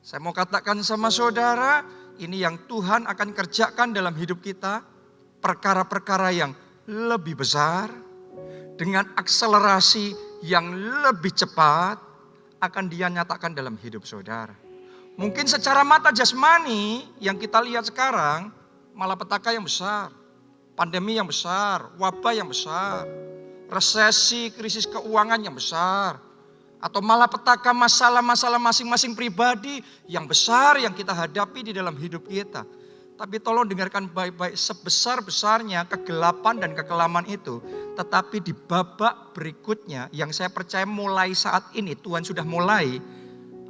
Saya mau katakan sama saudara, ini yang Tuhan akan kerjakan dalam hidup kita. Perkara-perkara yang lebih besar, dengan akselerasi yang lebih cepat, akan Dia nyatakan dalam hidup saudara. Mungkin secara mata jasmani yang kita lihat sekarang, malapetaka yang besar, pandemi yang besar, wabah yang besar, resesi, krisis keuangan yang besar, atau malapetaka masalah-masalah masing-masing pribadi yang besar yang kita hadapi di dalam hidup kita. Tapi tolong dengarkan baik-baik, sebesar-besarnya kegelapan dan kekelaman itu, tetapi di babak berikutnya yang saya percaya mulai saat ini Tuhan sudah mulai,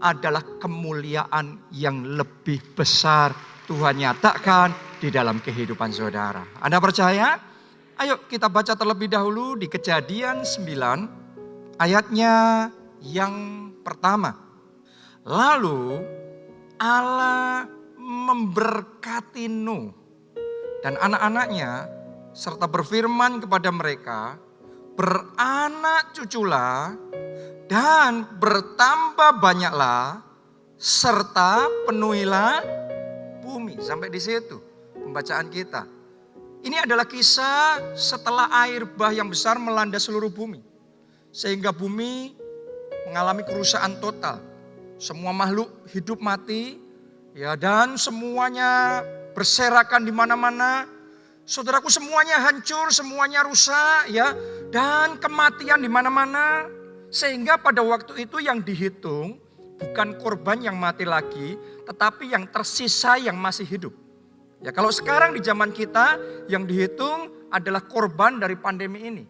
adalah kemuliaan yang lebih besar Tuhan nyatakan di dalam kehidupan saudara. Anda percaya? Ayo kita baca terlebih dahulu di Kejadian 9 ayatnya yang pertama. Lalu Allah memberkati Nuh dan anak-anaknya serta berfirman kepada mereka, beranak cuculah dan bertambah banyaklah serta penuhilah bumi. Sampai di situ pembacaan kita. Ini adalah kisah setelah air bah yang besar melanda seluruh bumi. Sehingga bumi mengalami kerusakan total. Semua makhluk hidup mati, ya, dan semuanya berserakan di mana-mana. Saudaraku, semuanya hancur, semuanya rusak, ya, dan kematian di mana-mana. Sehingga pada waktu itu yang dihitung bukan korban yang mati lagi, tetapi yang tersisa yang masih hidup. Ya, kalau sekarang di zaman kita yang dihitung adalah korban dari pandemi ini.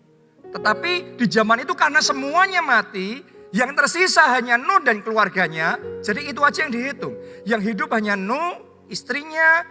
Tetapi di zaman itu karena semuanya mati, yang tersisa hanya Nuh dan keluarganya. Jadi itu aja yang dihitung. Yang hidup hanya Nuh, istrinya,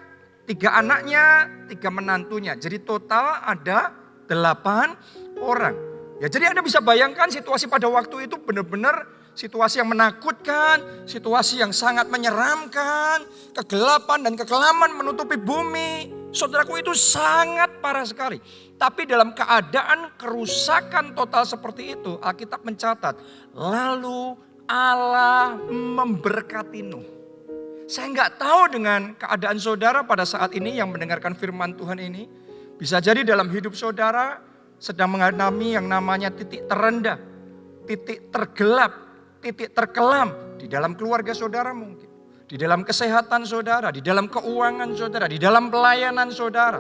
3 anaknya, 3 menantunya. Jadi total ada 8 orang. Ya, jadi Anda bisa bayangkan situasi pada waktu itu benar-benar situasi yang menakutkan, situasi yang sangat menyeramkan, kegelapan dan kekelaman menutupi bumi. Saudaraku, itu sangat parah sekali. Tapi dalam keadaan kerusakan total seperti itu, Alkitab mencatat, lalu Allah memberkati Nuh. Saya nggak tahu dengan keadaan saudara pada saat ini yang mendengarkan firman Tuhan ini. Bisa jadi dalam hidup saudara sedang mengalami yang namanya titik terendah, titik tergelap, titik terkelam di dalam keluarga saudara mungkin. Di dalam kesehatan saudara, di dalam keuangan saudara, di dalam pelayanan saudara.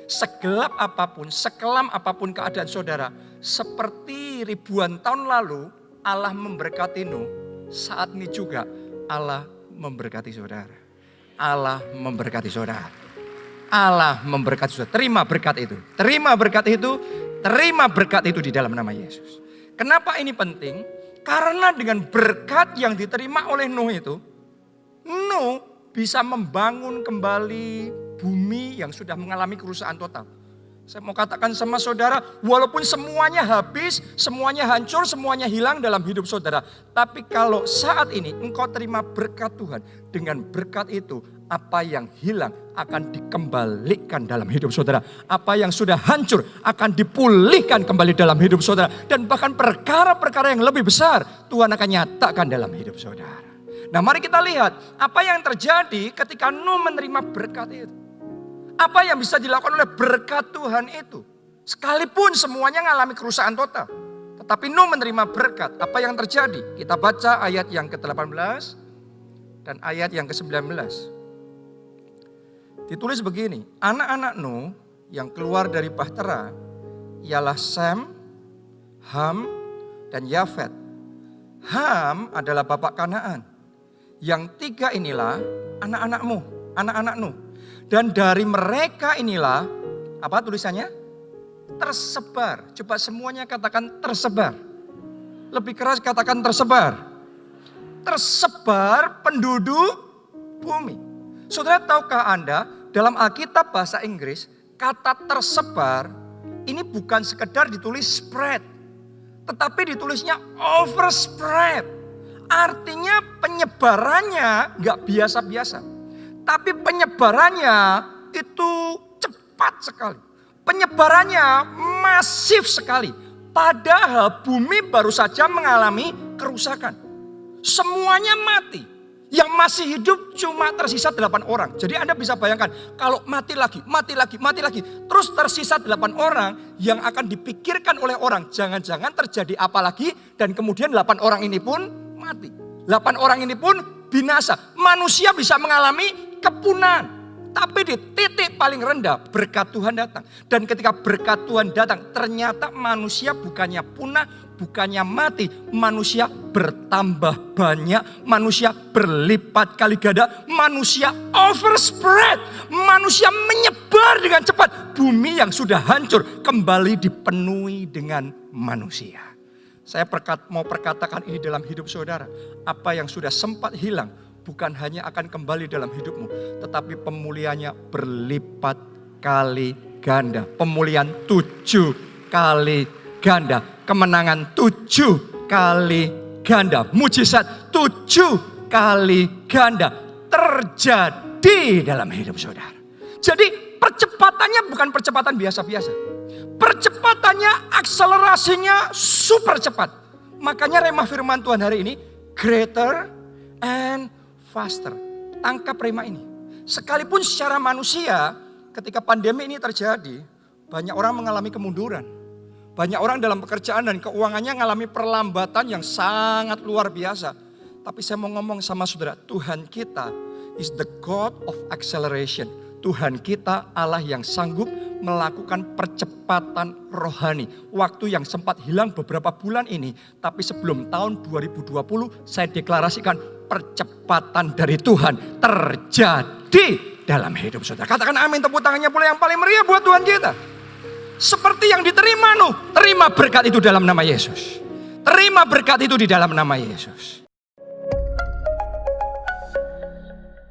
Segelap apapun, sekelam apapun keadaan saudara, seperti ribuan tahun lalu Allah memberkati Nuh, saat ini juga Allah memberkati saudara. Allah memberkati saudara. Allah memberkati saudara. Terima berkat itu. Terima berkat itu. Terima berkat itu di dalam nama Yesus. Kenapa ini penting? Karena dengan berkat yang diterima oleh Nuh itu, Nuh bisa membangun kembali bumi yang sudah mengalami kerusakan total. Saya mau katakan sama saudara, walaupun semuanya habis, semuanya hancur, semuanya hilang dalam hidup saudara. Tapi kalau saat ini engkau terima berkat Tuhan, dengan berkat itu apa yang hilang akan dikembalikan dalam hidup saudara. Apa yang sudah hancur akan dipulihkan kembali dalam hidup saudara. Dan bahkan perkara-perkara yang lebih besar Tuhan akan nyatakan dalam hidup saudara. Nah, mari kita lihat apa yang terjadi ketika Nuh menerima berkat itu. Apa yang bisa dilakukan oleh berkat Tuhan itu. Sekalipun semuanya mengalami kerusakan total. Tetapi Nuh menerima berkat. Apa yang terjadi? Kita baca ayat yang ke-18 dan ayat yang ke-19. Ditulis begini, anak-anak Nuh yang keluar dari bahtera ialah Sem, Ham, dan Yafet. Ham adalah bapak Kanaan. Yang 3 inilah anak-anakmu, anak-anak Nuh. Dan dari mereka inilah, apa tulisannya? Tersebar. Coba semuanya katakan tersebar. Lebih keras katakan tersebar. Tersebar penduduk bumi. Saudara, tahukah Anda, dalam Alkitab bahasa Inggris, kata tersebar ini bukan sekedar ditulis spread. Tetapi ditulisnya overspread. Artinya penyebarannya gak biasa-biasa. Tapi penyebarannya itu cepat sekali. Penyebarannya masif sekali. Padahal bumi baru saja mengalami kerusakan. Semuanya mati. Yang masih hidup cuma tersisa 8 orang. Jadi Anda bisa bayangkan kalau mati lagi. Terus tersisa 8 orang yang akan dipikirkan oleh orang. Jangan-jangan terjadi apa lagi dan kemudian 8 orang ini pun mati. 8 orang ini pun binasa. Manusia bisa mengalami kepunahan. Tapi di titik paling rendah berkat Tuhan datang. Dan ketika berkat Tuhan datang ternyata manusia bukannya punah, bukannya mati. Manusia bertambah banyak, manusia berlipat kali ganda, manusia overspread. Manusia menyebar dengan cepat. Bumi yang sudah hancur kembali dipenuhi dengan manusia. Saya mau perkatakan ini dalam hidup saudara. Apa yang sudah sempat hilang bukan hanya akan kembali dalam hidupmu, tetapi pemulihannya berlipat kali ganda. Pemulihan 7 kali ganda. Kemenangan 7 kali ganda. Mujizat 7 kali ganda terjadi dalam hidup saudara. Jadi percepatannya bukan percepatan biasa-biasa. Percepatannya, akselerasinya super cepat. Makanya rema firman Tuhan hari ini, greater and faster. Tangkap rema ini. Sekalipun secara manusia ketika pandemi ini terjadi, banyak orang mengalami kemunduran. Banyak orang dalam pekerjaan dan keuangannya mengalami perlambatan yang sangat luar biasa. Tapi saya mau ngomong sama saudara, Tuhan kita is the God of acceleration. Tuhan kita Allah yang sanggup melakukan percepatan rohani. Waktu yang sempat hilang beberapa bulan ini, tapi sebelum tahun 2020 saya deklarasikan percepatan dari Tuhan terjadi dalam hidup saudara. Katakan amin, tepuk tangannya pula yang paling meriah buat Tuhan kita. Seperti yang diterima Nuh, terima berkat itu dalam nama Yesus. Terima berkat itu di dalam nama Yesus.